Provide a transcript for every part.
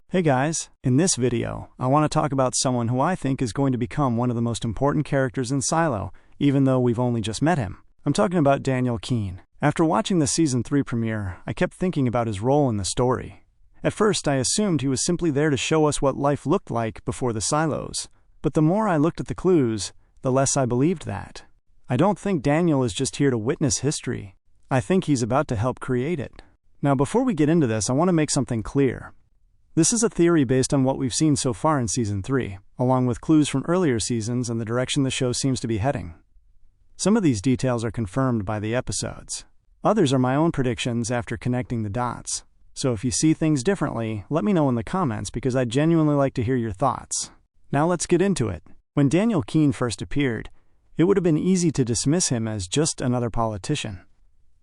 Hey guys, in this video, I want to talk about someone who I think is going to become one of the most important characters in Silo, even though we've only just met him. I'm talking about Daniel Keene. After watching the Season 3 premiere, I kept thinking about his role in the story. At first, I assumed he was simply there to show us what life looked like before the silos. But the more I looked at the clues, the less I believed that. I don't think Daniel is just here to witness history. I think he's about to help create it. Now, before we get into this, I want to make something clear. This is a theory based on what we've seen so far in Season 3, along with clues from earlier seasons and the direction the show seems to be heading. Some of these details are confirmed by the episodes. Others are my own predictions after connecting the dots. So if you see things differently, let me know in the comments because I'd genuinely like to hear your thoughts. Now let's get into it. When Daniel Keene first appeared, it would have been easy to dismiss him as just another politician.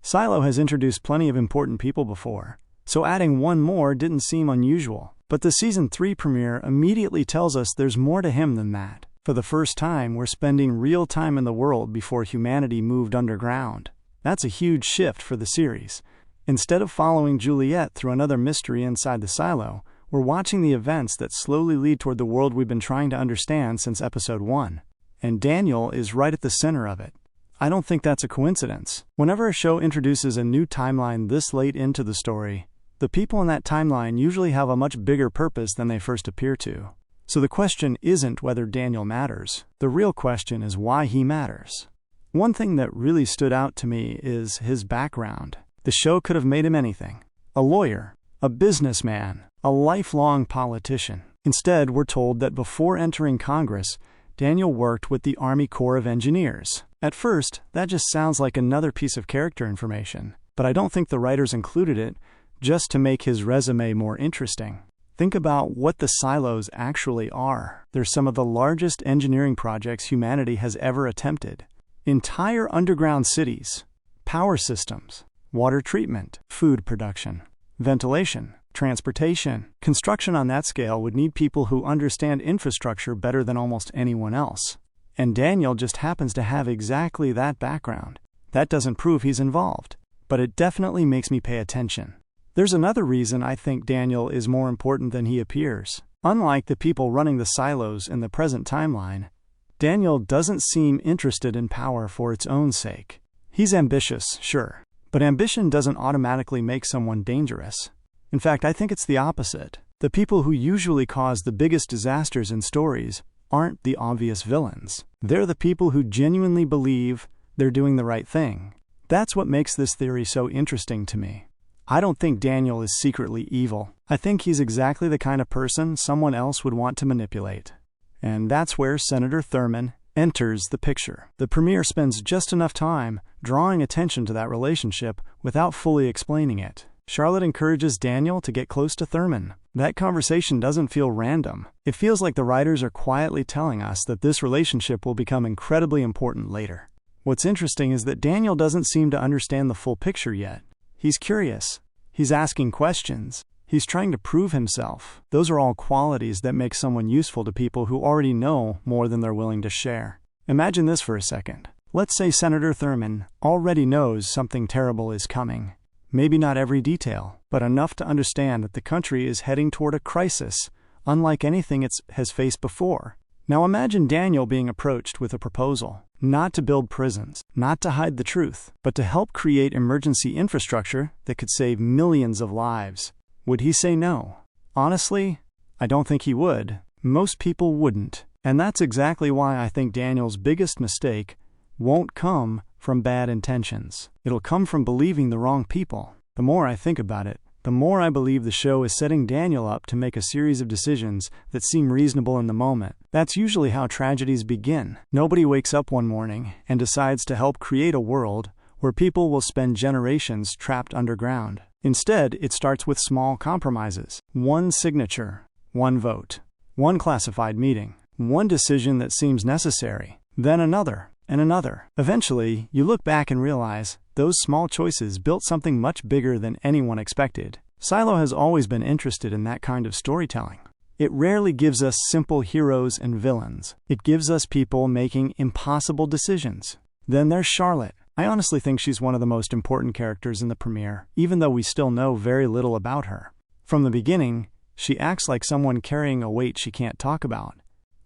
Silo has introduced plenty of important people before, so adding one more didn't seem unusual. But the Season 3 premiere immediately tells us there's more to him than that. For the first time, we're spending real time in the world before humanity moved underground. That's a huge shift for the series. Instead of following Juliet through another mystery inside the silo, we're watching the events that slowly lead toward the world we've been trying to understand since Episode 1. And Daniel is right at the center of it. I don't think that's a coincidence. Whenever a show introduces a new timeline this late into the story, the people in that timeline usually have a much bigger purpose than they first appear to. So the question isn't whether Daniel matters. The real question is why he matters. One thing that really stood out to me is his background. The show could have made him anything. A lawyer, a businessman, a lifelong politician. Instead, we're told that before entering Congress, Daniel worked with the Army Corps of Engineers. At first, that just sounds like another piece of character information, but I don't think the writers included it just to make his resume more interesting. Think about what the silos actually are. They're some of the largest engineering projects humanity has ever attempted. Entire underground cities, power systems, water treatment, food production, ventilation, transportation. Construction on that scale would need people who understand infrastructure better than almost anyone else. And Daniel just happens to have exactly that background. That doesn't prove he's involved, but it definitely makes me pay attention. There's another reason I think Daniel is more important than he appears. Unlike the people running the silos in the present timeline, Daniel doesn't seem interested in power for its own sake. He's ambitious, sure, but ambition doesn't automatically make someone dangerous. In fact, I think it's the opposite. The people who usually cause the biggest disasters in stories aren't the obvious villains. They're the people who genuinely believe they're doing the right thing. That's what makes this theory so interesting to me. I don't think Daniel is secretly evil. I think he's exactly the kind of person someone else would want to manipulate. And that's where Senator Thurman enters the picture. The premiere spends just enough time drawing attention to that relationship without fully explaining it. Charlotte encourages Daniel to get close to Thurman. That conversation doesn't feel random. It feels like the writers are quietly telling us that this relationship will become incredibly important later. What's interesting is that Daniel doesn't seem to understand the full picture yet. He's curious. He's asking questions. He's trying to prove himself. Those are all qualities that make someone useful to people who already know more than they're willing to share. Imagine this for a second. Let's say Senator Thurman already knows something terrible is coming. Maybe not every detail, but enough to understand that the country is heading toward a crisis, unlike anything it has faced before. Now imagine Daniel being approached with a proposal. Not to build prisons, not to hide the truth, but to help create emergency infrastructure that could save millions of lives. Would he say no? Honestly, I don't think he would. Most people wouldn't. And that's exactly why I think Daniel's biggest mistake won't come from bad intentions. It'll come from believing the wrong people. The more I think about it, the more I believe the show is setting Daniel up to make a series of decisions that seem reasonable in the moment. That's usually how tragedies begin. Nobody wakes up one morning and decides to help create a world where people will spend generations trapped underground. Instead, it starts with small compromises. One signature, one vote, one classified meeting, one decision that seems necessary, then another, and another. Eventually, you look back and realize those small choices built something much bigger than anyone expected. Silo has always been interested in that kind of storytelling. It rarely gives us simple heroes and villains. It gives us people making impossible decisions. Then there's Charlotte. I honestly think she's one of the most important characters in the premiere, even though we still know very little about her. From the beginning, she acts like someone carrying a weight she can't talk about.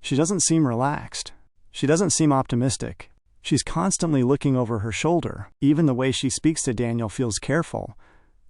She doesn't seem relaxed. She doesn't seem optimistic. She's constantly looking over her shoulder. Even the way she speaks to Daniel feels careful,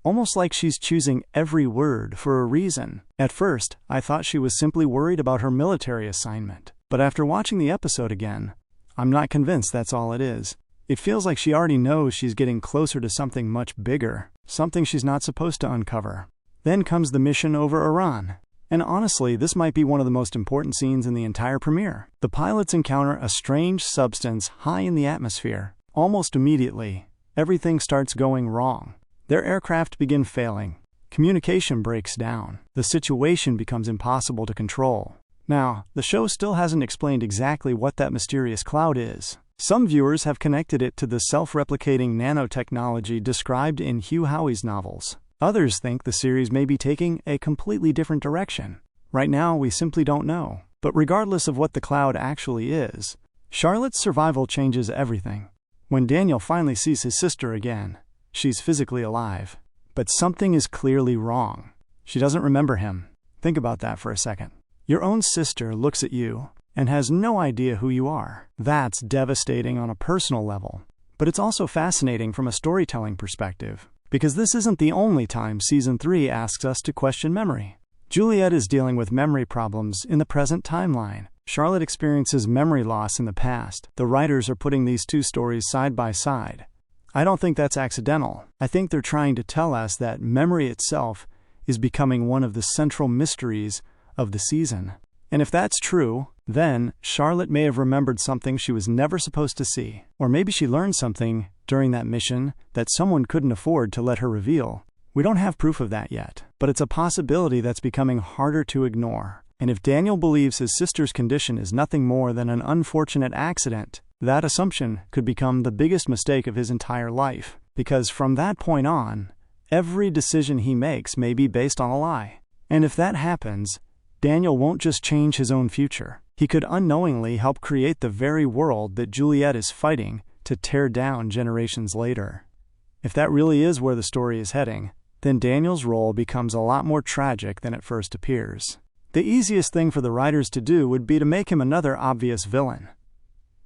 almost like she's choosing every word for a reason. At first, I thought she was simply worried about her military assignment. But after watching the episode again, I'm not convinced that's all it is. It feels like she already knows she's getting closer to something much bigger, something she's not supposed to uncover. Then comes the mission over Iran. And honestly, this might be one of the most important scenes in the entire premiere. The pilots encounter a strange substance high in the atmosphere. Almost immediately, everything starts going wrong. Their aircraft begin failing. Communication breaks down. The situation becomes impossible to control. Now, the show still hasn't explained exactly what that mysterious cloud is. Some viewers have connected it to the self-replicating nanotechnology described in Hugh Howey's novels. Others think the series may be taking a completely different direction. Right now, we simply don't know. But regardless of what the cloud actually is, Charlotte's survival changes everything. When Daniel finally sees his sister again, she's physically alive. But something is clearly wrong. She doesn't remember him. Think about that for a second. Your own sister looks at you and has no idea who you are. That's devastating on a personal level. But it's also fascinating from a storytelling perspective, because this isn't the only time Season 3 asks us to question memory. Juliet is dealing with memory problems in the present timeline. Charlotte experiences memory loss in the past. The writers are putting these two stories side by side. I don't think that's accidental. I think they're trying to tell us that memory itself is becoming one of the central mysteries of the season. And if that's true, then Charlotte may have remembered something she was never supposed to see. Or maybe she learned something during that mission that someone couldn't afford to let her reveal. We don't have proof of that yet, but it's a possibility that's becoming harder to ignore. And if Daniel believes his sister's condition is nothing more than an unfortunate accident, that assumption could become the biggest mistake of his entire life. Because from that point on, every decision he makes may be based on a lie. And if that happens, Daniel won't just change his own future. He could unknowingly help create the very world that Juliet is fighting to tear down generations later. If that really is where the story is heading, then Daniel's role becomes a lot more tragic than it first appears. The easiest thing for the writers to do would be to make him another obvious villain.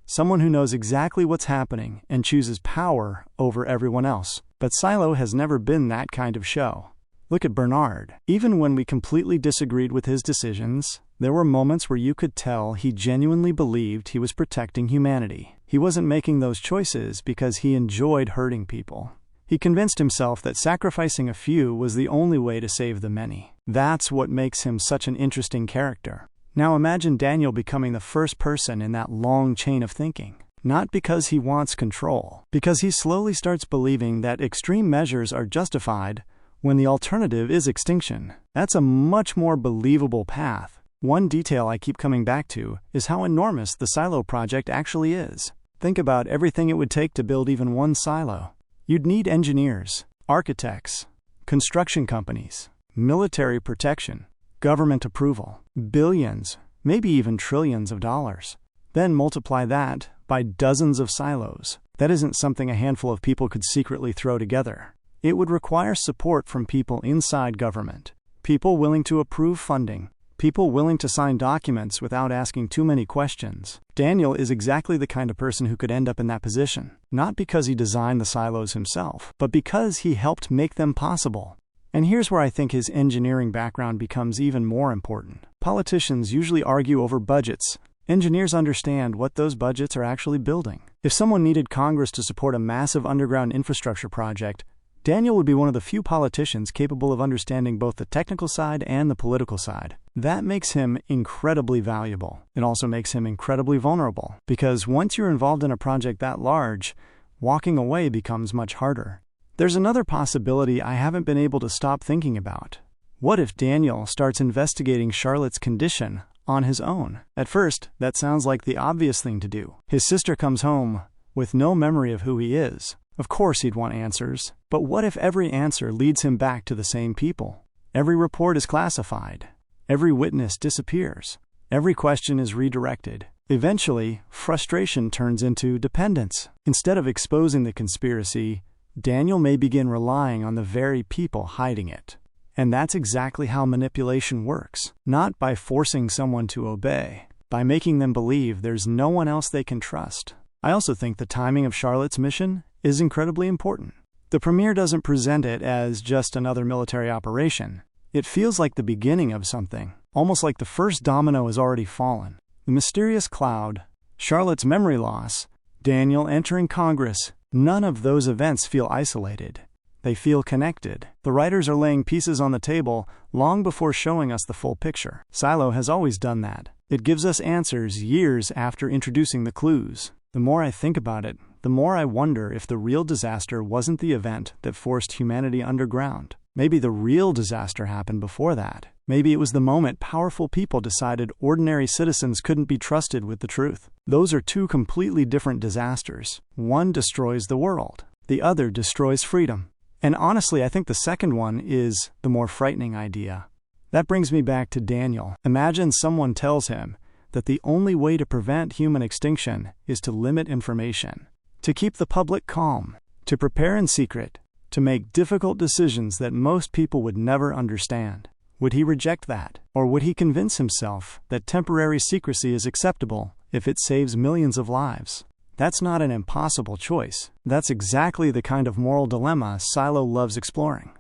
Someone who knows exactly what's happening and chooses power over everyone else. But Silo has never been that kind of show. Look at Bernard. Even when we completely disagreed with his decisions, there were moments where you could tell he genuinely believed he was protecting humanity. He wasn't making those choices because he enjoyed hurting people. He convinced himself that sacrificing a few was the only way to save the many. That's what makes him such an interesting character. Now imagine Daniel becoming the first person in that long chain of thinking. Not because he wants control, because he slowly starts believing that extreme measures are justified when the alternative is extinction. That's a much more believable path. One detail I keep coming back to is how enormous the silo project actually is. Think about everything it would take to build even one silo. You'd need engineers, architects, construction companies, military protection, government approval, billions, maybe even trillions of dollars. Then multiply that by dozens of silos. That isn't something a handful of people could secretly throw together. It would require support from people inside government, people willing to approve funding, people willing to sign documents without asking too many questions. Daniel is exactly the kind of person who could end up in that position, not because he designed the silos himself, but because he helped make them possible. And here's where I think his engineering background becomes even more important. Politicians usually argue over budgets. Engineers understand what those budgets are actually building. If someone needed Congress to support a massive underground infrastructure project, Daniel would be one of the few politicians capable of understanding both the technical side and the political side. That makes him incredibly valuable. It also makes him incredibly vulnerable, because once you're involved in a project that large, walking away becomes much harder. There's another possibility I haven't been able to stop thinking about. What if Daniel starts investigating Charlotte's condition on his own? At first, that sounds like the obvious thing to do. His sister comes home with no memory of who he is. Of course he'd want answers, but what if every answer leads him back to the same people? Every report is classified. Every witness disappears. Every question is redirected. Eventually, frustration turns into dependence. Instead of exposing the conspiracy, Daniel may begin relying on the very people hiding it. And that's exactly how manipulation works. Not by forcing someone to obey, by making them believe there's no one else they can trust. I also think the timing of Charlotte's mission is incredibly important. The premiere doesn't present it as just another military operation. It feels like the beginning of something, almost like the first domino has already fallen. The mysterious cloud, Charlotte's memory loss, Daniel entering Congress, none of those events feel isolated. They feel connected. The writers are laying pieces on the table long before showing us the full picture. Silo has always done that. It gives us answers years after introducing the clues. The more I think about it, the more I wonder if the real disaster wasn't the event that forced humanity underground. Maybe the real disaster happened before that. Maybe it was the moment powerful people decided ordinary citizens couldn't be trusted with the truth. Those are two completely different disasters. One destroys the world. The other destroys freedom. And honestly, I think the second one is the more frightening idea. That brings me back to Daniel. Imagine someone tells him that the only way to prevent human extinction is to limit information, to keep the public calm, to prepare in secret, to make difficult decisions that most people would never understand. Would he reject that? Or would he convince himself that temporary secrecy is acceptable if it saves millions of lives? That's not an impossible choice. That's exactly the kind of moral dilemma Silo loves exploring.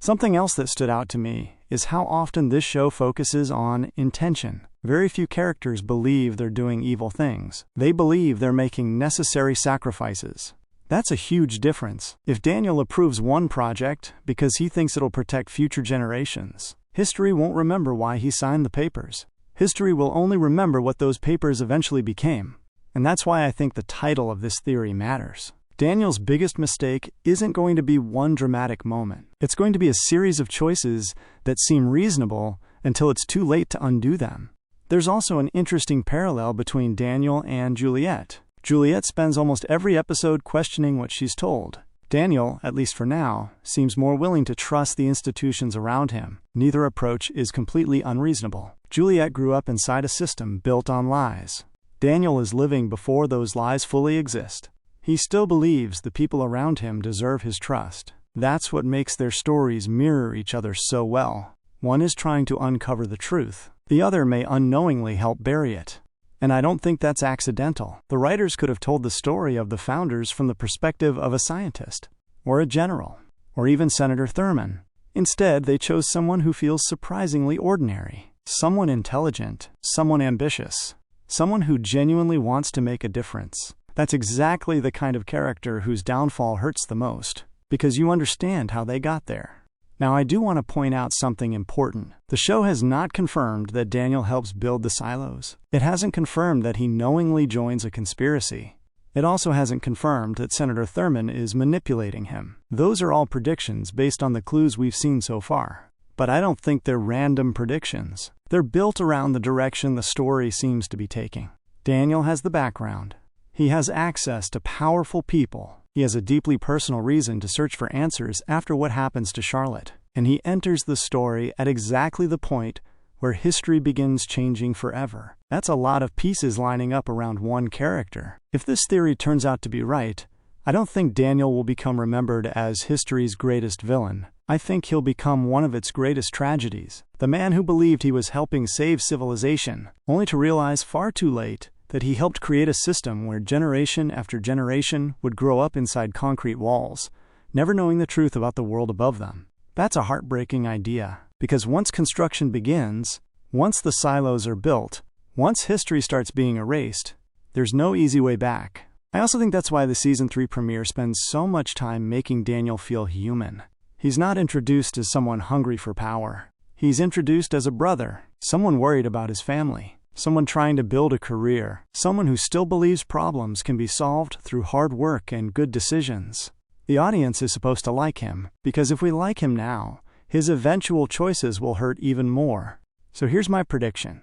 Something else that stood out to me is how often this show focuses on intention. Very few characters believe they're doing evil things. They believe they're making necessary sacrifices. That's a huge difference. If Daniel approves one project because he thinks it'll protect future generations, history won't remember why he signed the papers. History will only remember what those papers eventually became. And that's why I think the title of this theory matters. Daniel's biggest mistake isn't going to be one dramatic moment. It's going to be a series of choices that seem reasonable until it's too late to undo them. There's also an interesting parallel between Daniel and Juliet. Juliet spends almost every episode questioning what she's told. Daniel, at least for now, seems more willing to trust the institutions around him. Neither approach is completely unreasonable. Juliet grew up inside a system built on lies. Daniel is living before those lies fully exist. He still believes the people around him deserve his trust. That's what makes their stories mirror each other so well. One is trying to uncover the truth. The other may unknowingly help bury it. And I don't think that's accidental. The writers could have told the story of the founders from the perspective of a scientist, or a general, or even Senator Thurman. Instead, they chose someone who feels surprisingly ordinary, someone intelligent, someone ambitious, someone who genuinely wants to make a difference. That's exactly the kind of character whose downfall hurts the most, because you understand how they got there. Now, I do want to point out something important. The show has not confirmed that Daniel helps build the silos. It hasn't confirmed that he knowingly joins a conspiracy. It also hasn't confirmed that Senator Thurman is manipulating him. Those are all predictions based on the clues we've seen so far. But I don't think they're random predictions. They're built around the direction the story seems to be taking. Daniel has the background. He has access to powerful people. He has a deeply personal reason to search for answers after what happens to Charlotte. And he enters the story at exactly the point where history begins changing forever. That's a lot of pieces lining up around one character. If this theory turns out to be right, I don't think Daniel will become remembered as history's greatest villain. I think he'll become one of its greatest tragedies. The man who believed he was helping save civilization, only to realize far too late that he helped create a system where generation after generation would grow up inside concrete walls, never knowing the truth about the world above them. That's a heartbreaking idea, because once construction begins, once the silos are built, once history starts being erased, there's no easy way back. I also think that's why the Season 3 premiere spends so much time making Daniel feel human. He's not introduced as someone hungry for power. He's introduced as a brother, someone worried about his family. Someone trying to build a career, someone who still believes problems can be solved through hard work and good decisions. The audience is supposed to like him, because if we like him now, his eventual choices will hurt even more. So here's my prediction.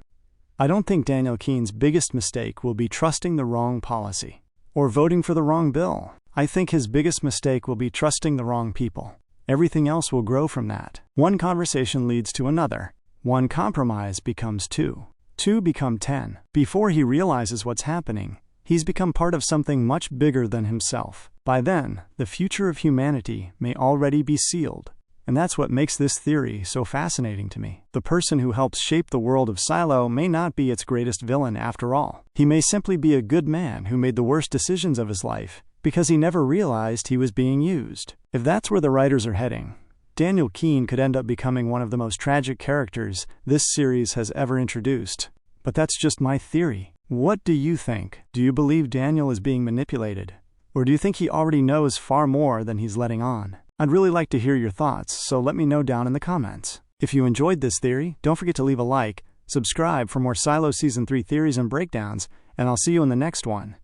I don't think Daniel Keene's biggest mistake will be trusting the wrong policy, or voting for the wrong bill. I think his biggest mistake will be trusting the wrong people. Everything else will grow from that. One conversation leads to another. One compromise becomes two. 2 become 10. Before he realizes what's happening, he's become part of something much bigger than himself. By then, the future of humanity may already be sealed. And that's what makes this theory so fascinating to me. The person who helps shape the world of Silo may not be its greatest villain after all. He may simply be a good man who made the worst decisions of his life because he never realized he was being used. If that's where the writers are heading, Daniel Keene could end up becoming one of the most tragic characters this series has ever introduced. But that's just my theory. What do you think? Do you believe Daniel is being manipulated? Or do you think he already knows far more than he's letting on? I'd really like to hear your thoughts, so let me know down in the comments. If you enjoyed this theory, don't forget to leave a like, subscribe for more Silo Season 3 theories and breakdowns, and I'll see you in the next one.